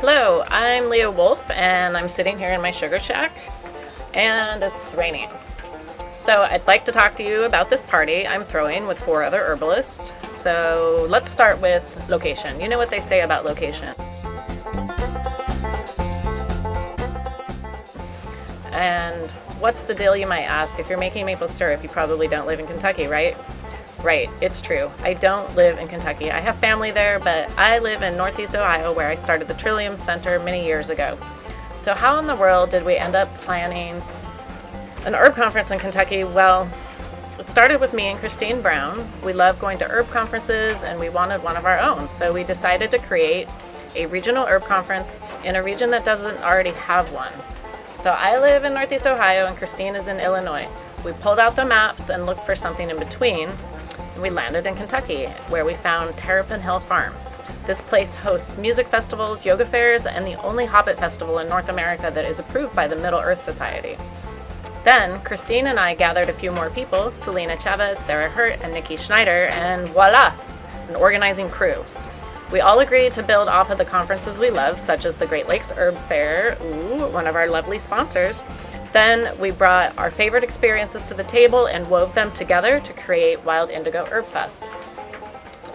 Hello, I'm Leah Wolf, and I'm sitting here in my sugar shack, and it's raining. So I'd like to talk to you about this party I'm throwing with 4 other herbalists. So let's start with location. You know what they say about location. And what's the deal, you might ask? If you're making maple syrup, you probably don't live in Kentucky, right? Right, it's true. I don't live in Kentucky. I have family there, but I live in Northeast Ohio, where I started the Trillium Center many years ago. So how in the world did we end up planning an herb conference in Kentucky? Well, it started with me and Christine Brown. We love going to herb conferences, and we wanted one of our own. So we decided to create a regional herb conference in a region that doesn't already have one. So I live in Northeast Ohio, and Christine is in Illinois. We pulled out the maps and looked for something in between. We landed in Kentucky, where we found Terrapin Hill Farm. This place hosts music festivals, yoga fairs, and the only Hobbit festival in North America that is approved by the Middle Earth Society. Then, Christine and I gathered a few more people, Selena Chavez, Sarah Hurt, and Nikki Schneider, and voila, an organizing crew. We all agreed to build off of the conferences we love, such as the Great Lakes Herb Fair, one of our lovely sponsors. Then we brought our favorite experiences to the table and wove them together to create Wild Indigo Herb Fest.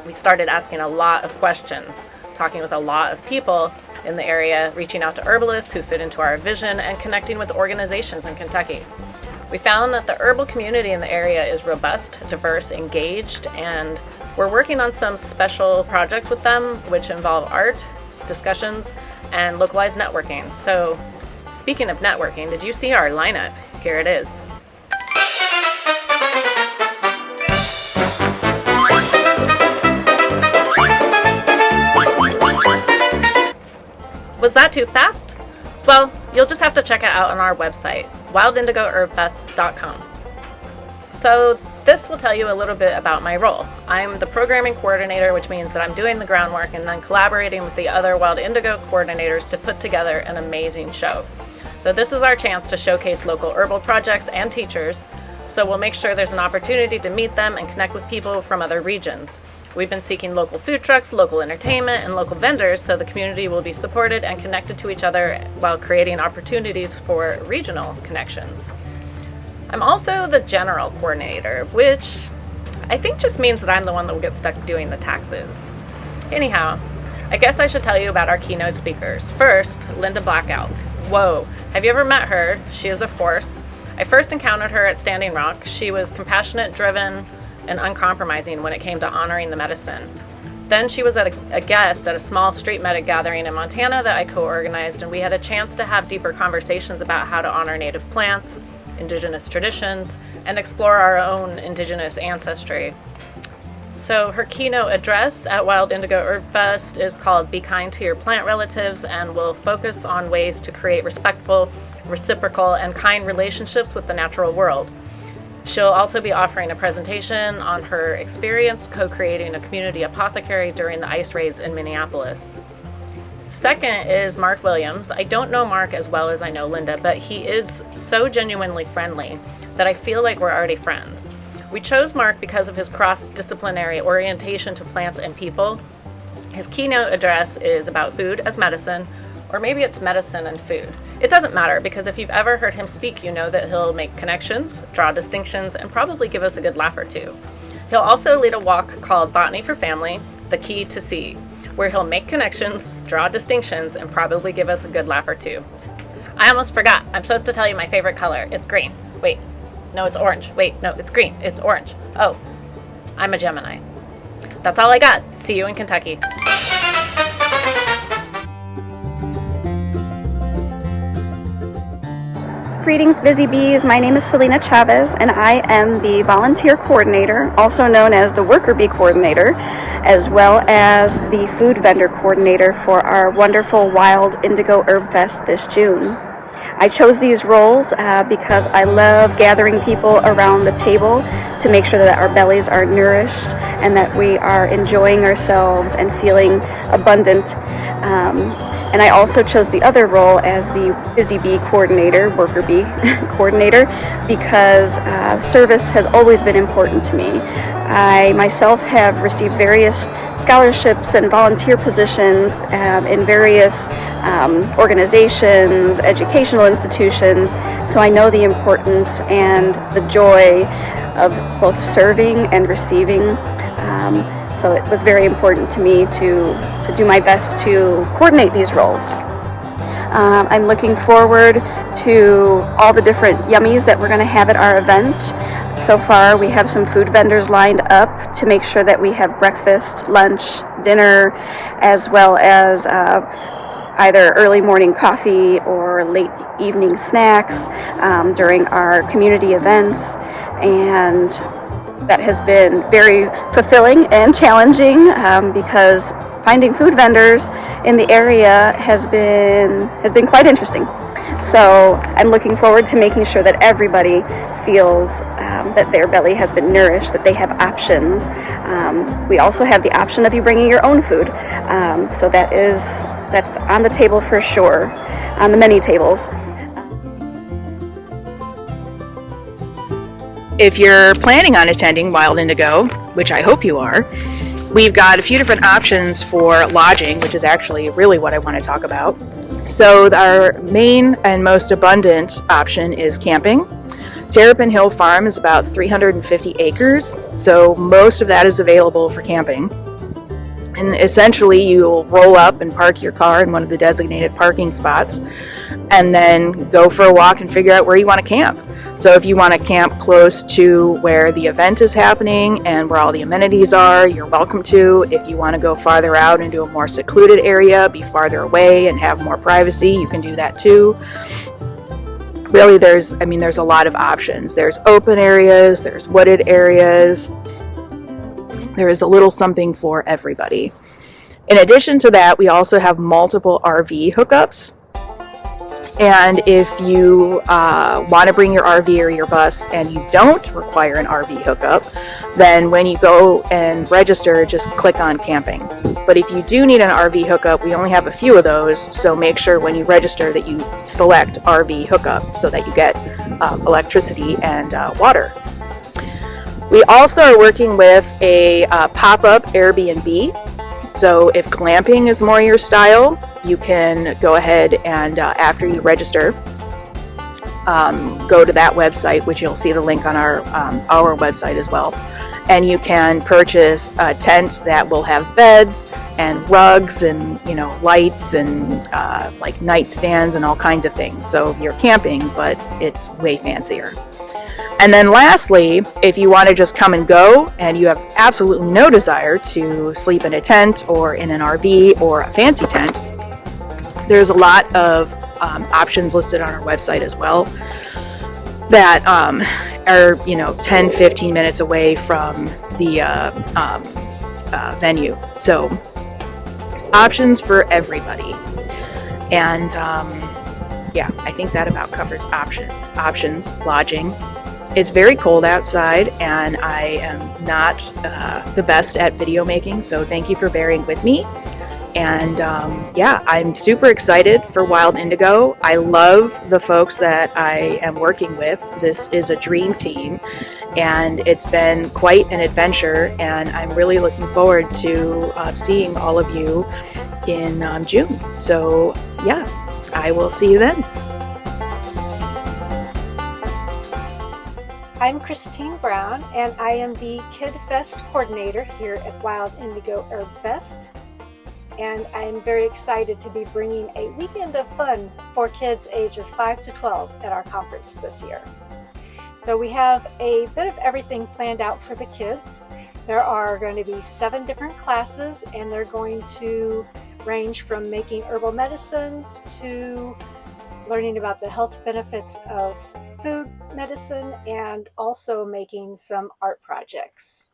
We started asking a lot of questions, talking with a lot of people in the area, reaching out to herbalists who fit into our vision, and connecting with organizations in Kentucky. We found that the herbal community in the area is robust, diverse, engaged, and we're working on some special projects with them, which involve art, discussions, and localized networking. So, speaking of networking, did you see our lineup? Here it is. Was that too fast? Well, you'll just have to check it out on our website, wildindigoherbfest.com. So this will tell you a little bit about my role. I'm the programming coordinator, which means that I'm doing the groundwork and then collaborating with the other Wild Indigo coordinators to put together an amazing show. So this is our chance to showcase local herbal projects and teachers, so we'll make sure there's an opportunity to meet them and connect with people from other regions. We've been seeking local food trucks, local entertainment, and local vendors, so the community will be supported and connected to each other while creating opportunities for regional connections. I'm also the general coordinator, which I think just means that I'm the one that will get stuck doing the taxes. Anyhow, I guess I should tell you about our keynote speakers. First, Linda Blackout. Whoa, have you ever met her? She is a force. I first encountered her at Standing Rock. She was compassionate, driven, and uncompromising when it came to honoring the medicine. Then she was a guest at a small street medic gathering in Montana that I co-organized, and we had a chance to have deeper conversations about how to honor native plants, indigenous traditions, and explore our own indigenous ancestry. So her keynote address at Wild Indigo Herb Fest is called Be Kind to Your Plant Relatives, and will focus on ways to create respectful, reciprocal, and kind relationships with the natural world. She'll also be offering a presentation on her experience co-creating a community apothecary during the ice raids in Minneapolis. Second is Mark Williams. I don't know Mark as well as I know Linda, but he is so genuinely friendly that I feel like we're already friends. We chose Mark because of his cross-disciplinary orientation to plants and people. His keynote address is about food as medicine, or maybe it's medicine and food. It doesn't matter, because if you've ever heard him speak, you know that he'll make connections, draw distinctions, and probably give us a good laugh or two. He'll also lead a walk called Botany for Family, The Key to See, where he'll make connections, draw distinctions, and probably give us a good laugh or two. I almost forgot. I'm supposed to tell you my favorite color. It's green. Wait. No, it's orange. Wait, no, it's green. It's orange. Oh, I'm a Gemini. That's all I got. See you in Kentucky. Greetings, Busy Bees. My name is Selena Chavez, and I am the volunteer coordinator, also known as the worker bee coordinator, as well as the food vendor coordinator for our wonderful Wild Indigo Herb Fest this June. I chose these roles because I love gathering people around the table to make sure that our bellies are nourished and that we are enjoying ourselves and feeling abundant. And I also chose the other role as the busy bee coordinator, worker bee coordinator, because service has always been important to me. I myself have received various scholarships and volunteer positions in various organizations, educational institutions, so I know the importance and the joy of both serving and receiving. So it was very important to me to do my best to coordinate these roles. I'm looking forward to all the different yummies that we're going to have at our event. So far, we have some food vendors lined up to make sure that we have breakfast, lunch, dinner, as well as either early morning coffee or late evening snacks during our community events. And that has been very fulfilling and challenging because finding food vendors in the area has been quite interesting. So I'm looking forward to making sure that everybody feels that their belly has been nourished, that they have options. We also have the option of you bringing your own food. So that's on the table for sure, on the many tables. If you're planning on attending Wild Indigo, which I hope you are, we've got a few different options for lodging, which is actually really what I want to talk about. So our main and most abundant option is camping. Terrapin Hill Farm is about 350 acres, so most of that is available for camping. And essentially you'll roll up and park your car in one of the designated parking spots and then go for a walk and figure out where you want to camp. So if you want to camp close to where the event is happening and where all the amenities are, you're welcome to. If you want to go farther out into a more secluded area, be farther away and have more privacy, you can do that too. Really, there's a lot of options. There's open areas, there's wooded areas. There is a little something for everybody. In addition to that, we also have multiple RV hookups. And if you want to bring your RV or your bus and you don't require an RV hookup, then when you go and register, just click on camping. But if you do need an RV hookup, we only have a few of those, so make sure when you register that you select RV hookup so that you get electricity and water. We also are working with a pop-up Airbnb. So if glamping is more your style, you can go ahead and after you register, go to that website, which you'll see the link on our website as well. And you can purchase a tent that will have beds and rugs and lights and like nightstands and all kinds of things. So you're camping, but it's way fancier. And then lastly, if you want to just come and go and you have absolutely no desire to sleep in a tent or in an RV or a fancy tent, there's a lot of options listed on our website as well that are 10-15 minutes away from the venue. So options for everybody. And I think that about covers options, lodging. It's very cold outside, and I am not the best at video making, so thank you for bearing with me. And I'm super excited for Wild Indigo. I love the folks that I am working with. This is a dream team, and it's been quite an adventure, and I'm really looking forward to seeing all of you in June. So I will see you then. I'm Christine Brown, and I am the Kid Fest coordinator here at Wild Indigo Herb Fest. And I'm very excited to be bringing a weekend of fun for kids ages 5 to 12 at our conference this year. So we have a bit of everything planned out for the kids. There are going to be 7 different classes, and they're going to range from making herbal medicines to learning about the health benefits of food medicine and also making some art projects.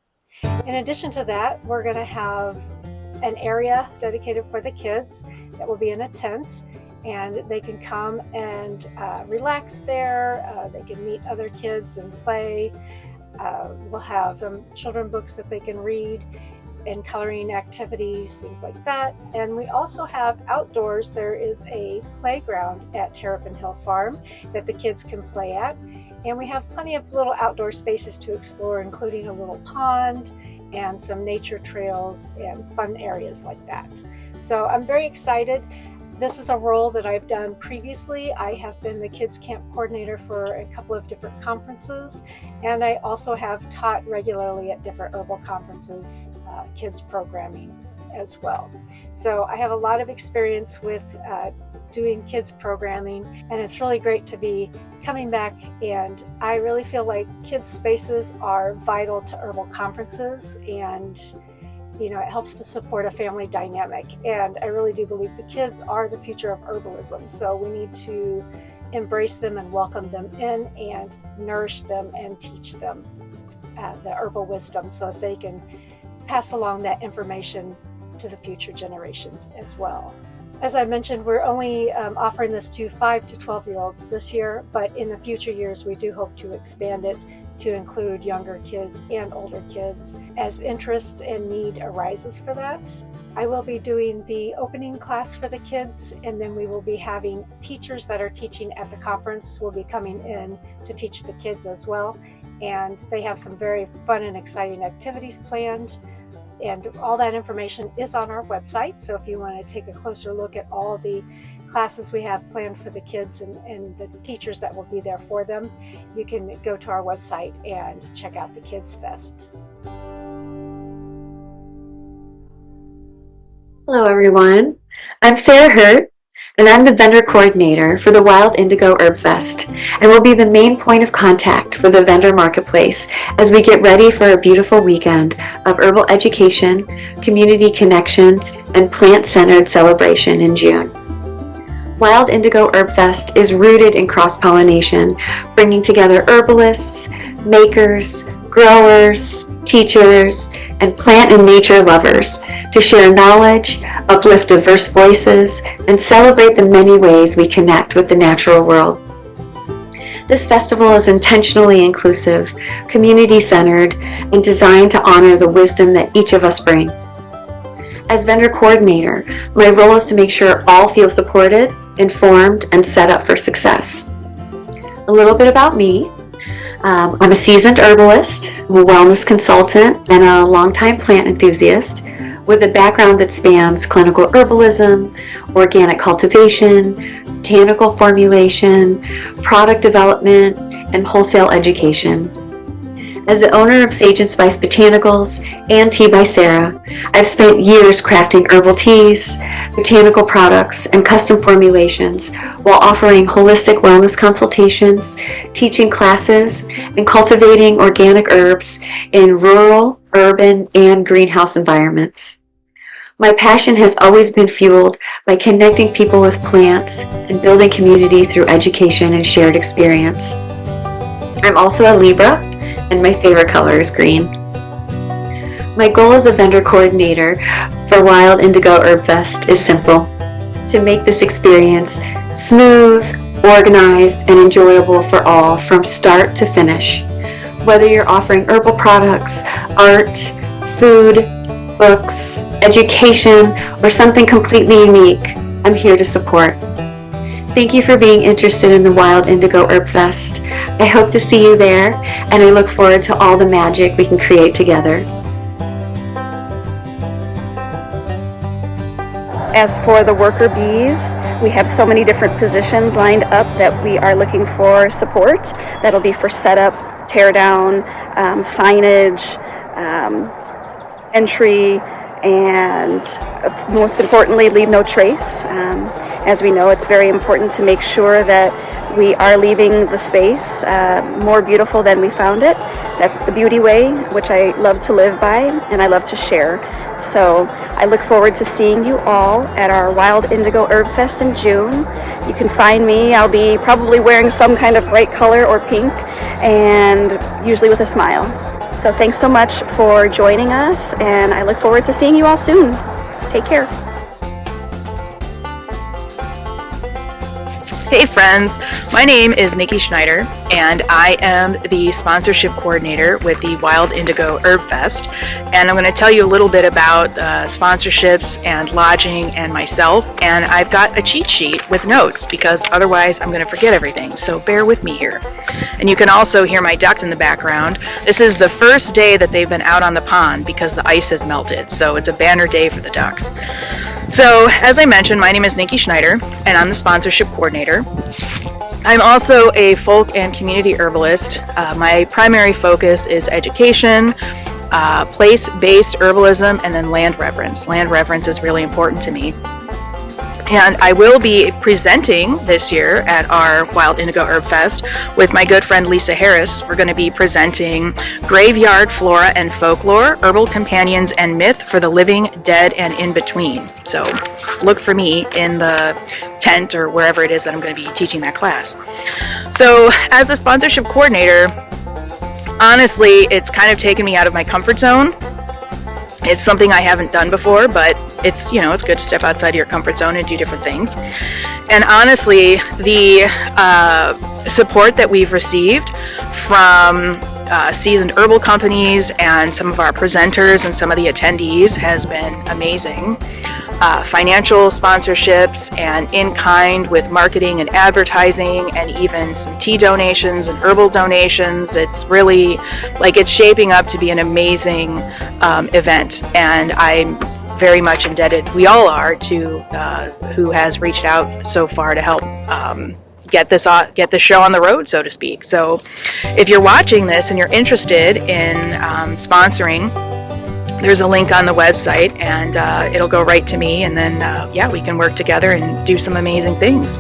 In addition to that, we're going to have an area dedicated for the kids that will be in a tent, and they can come and relax there. They can meet other kids and play. We'll have some children books that they can read and coloring activities, things like that. And we also have outdoors. There is a playground at Terrapin Hill Farm that the kids can play at. And we have plenty of little outdoor spaces to explore, including a little pond and some nature trails and fun areas like that. So I'm very excited. This is a role that I've done previously. I have been the Kids Camp Coordinator for a couple of different conferences, and I also have taught regularly at different herbal conferences, kids programming as well. So I have a lot of experience with doing kids programming, and it's really great to be coming back, and I really feel like kids spaces are vital to herbal conferences, and it helps to support a family dynamic. And I really do believe the kids are the future of herbalism, so we need to embrace them and welcome them in and nourish them and teach them the herbal wisdom so that they can pass along that information to the future generations as well. As I mentioned, we're only offering this to 5 to 12-year-olds this year, but in the future years we do hope to expand it to include younger kids and older kids as interest and need arises for that. I will be doing the opening class for the kids, and then we will be having teachers that are teaching at the conference will be coming in to teach the kids as well. And they have some very fun and exciting activities planned. And all that information is on our website. So if you want to take a closer look at all the classes we have planned for the kids and the teachers that will be there for them, you can go to our website and check out the Kids Fest. Hello everyone, I'm Sarah Hurt, and I'm the vendor coordinator for the Wild Indigo Herb Fest, and will be the main point of contact for the vendor marketplace as we get ready for a beautiful weekend of herbal education, community connection, and plant-centered celebration in June. Wild Indigo Herb Fest is rooted in cross-pollination, bringing together herbalists, makers, growers, teachers, and plant and nature lovers to share knowledge, uplift diverse voices, and celebrate the many ways we connect with the natural world. This festival is intentionally inclusive, community-centered, and designed to honor the wisdom that each of us bring. As vendor coordinator, my role is to make sure all feel supported, informed, and set up for success. A little bit about me. I'm a seasoned herbalist, I'm a wellness consultant, and a longtime plant enthusiast with a background that spans clinical herbalism, organic cultivation, botanical formulation, product development, and wholesale education. As the owner of Sage & Spice Botanicals and Tea by Sarah, I've spent years crafting herbal teas, botanical products, and custom formulations while offering holistic wellness consultations, teaching classes, and cultivating organic herbs in rural, urban, and greenhouse environments. My passion has always been fueled by connecting people with plants and building community through education and shared experience. I'm also a Libra, and my favorite color is green. My goal as a vendor coordinator for Wild Indigo Herb Fest is simple: to make this experience smooth, organized, and enjoyable for all from start to finish. Whether you're offering herbal products, art, food, books, education, or something completely unique, I'm here to support. Thank you for being interested in the Wild Indigo Herb Fest. I hope to see you there, and I look forward to all the magic we can create together. As for the worker bees, we have so many different positions lined up that we are looking for support. That'll be for setup, tear down, signage, entry, and most importantly, leave no trace. As we know, it's very important to make sure that we are leaving the space more beautiful than we found it. That's the beauty way, which I love to live by and I love to share. So I look forward to seeing you all at our Wild Indigo Herb Fest in June. You can find me. I'll be probably wearing some kind of bright color or pink, and usually with a smile. So thanks so much for joining us, and I look forward to seeing you all soon. Take care. Hey friends, my name is Nikki Schneider and I am the sponsorship coordinator with the Wild Indigo Herb Fest, and I'm going to tell you a little bit about sponsorships and lodging and myself, and I've got a cheat sheet with notes because otherwise I'm going to forget everything, so bear with me here. And you can also hear my ducks in the background. This is the first day that they've been out on the pond because the ice has melted, so it's a banner day for the ducks. So, as I mentioned, my name is Nikki Schneider, and I'm the sponsorship coordinator. I'm also a folk and community herbalist. My primary focus is education, place-based herbalism, and then land reverence. Land reverence is really important to me. And I will be presenting this year at our Wild Indigo Herb Fest with my good friend Lisa Harris. We're going to be presenting Graveyard Flora and Folklore, Herbal Companions and Myth for the Living, Dead, and in Between. So look for me in the tent or wherever it is that I'm going to be teaching that class. So as a sponsorship coordinator, honestly, it's kind of taken me out of my comfort zone. It's something I haven't done before, but it's good to step outside of your comfort zone and do different things. And honestly, the support that we've received from seasoned herbal companies and some of our presenters and some of the attendees has been amazing. Financial sponsorships and in-kind with marketing and advertising and even some tea donations and herbal donations. It's really it's shaping up to be an amazing event, and I'm very much indebted, we all are, to who has reached out so far to help get the show on the road, so to speak. So if you're watching this and you're interested in sponsoring, there's a link on the website, and it'll go right to me, and then we can work together and do some amazing things.